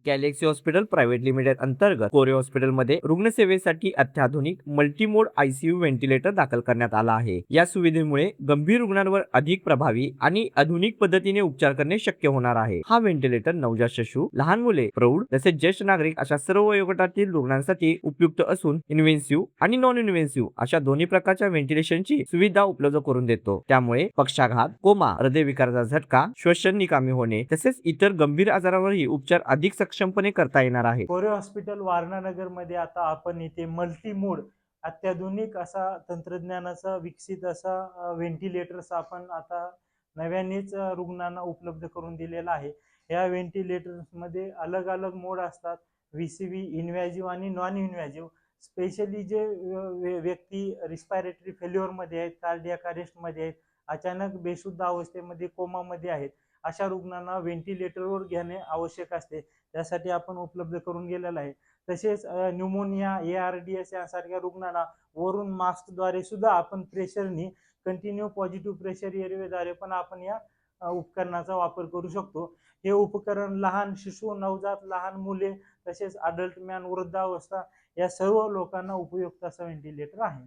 Galaxy hospital private limited अंतर्गत कोरे हॉस्पिटलमध्ये रुग्णसेवेसाठी अत्याधुनिक मल्टीमोड आयसीयू व्हेंटिलेटर दाखल करण्यात आला आहे। या सुविधेमुळे गंभीर रुग्णांवर अधिक प्रभावी आणि आधुनिक पद्धतीने उपचार करणे शक्य होणार आहे। हा व्हेंटिलेटर नवजात शिशु, लहान मुले, प्रौढ तसेच ज्येष्ठ नागरिक अशा सर्व वयोगटातील रुग्णांसाठी उपयुक्त असून इन्व्हेन्सिव्ह आणि नॉन इन्व्हेन्सिव्ह अशा दोन्ही प्रकारच्या व्हेंटिलेशनची सुविधा उपलब्ध करून देतो। त्यामुळे पक्षाघात, कोमा, हृदयविकाराचा झटका, श्वसन निकामी होणे तसेच इतर गंभीर आजारावरही उपचार अधिक सक्षमपणे करता येणार आहे। कोरे हॉस्पिटल वारणानगर मध्ये आता आपण इथे मल्टीमोड अत्याधुनिक असा तंत्रज्ञानाचा विकसित असा व्हेंटिलेटर्स आपण आता नव्यानेच रुग्णांना उपलब्ध करून दिलेला आहे। या व्हेंटिलेटर्स मध्ये अलग अलग मोड असतात, व्हीसीव्ही, इन्व्हॅजिव्ह आणि नॉन इन्व्हॅजिव्ह। स्पेशली जे व्यक्ती रिस्पायरेटरी फेल्युअर मध्ये आहेत, कार्डियाक अरेस्ट मध्ये आहेत, अचानक बेशुद्ध अवस्थेमध्ये कोमामध्ये आहेत, अशा रुग्णांना व्हेंटिलेटरवर घेणे आवश्यक असते। त्यासाठी आपण उपलब्ध करून गेलेला आहे। तसेच न्यूमोनिया, ARDS यासारख्या रुग्णांना वरून मास्कद्वारे सुद्धा आपण प्रेशरनी कंटिन्यू पॉझिटिव्ह प्रेशर एअरवेद्वारे पण आपण या उपकरणाचा वापर करू शकतो। हे उपकरण लहान शिशु, नवजात, लहान मुले तसेच अडल्ट मॅन, वृद्धावस्था या सर्व लोकांना उपयुक्त असं व्हेंटिलेटर आहे।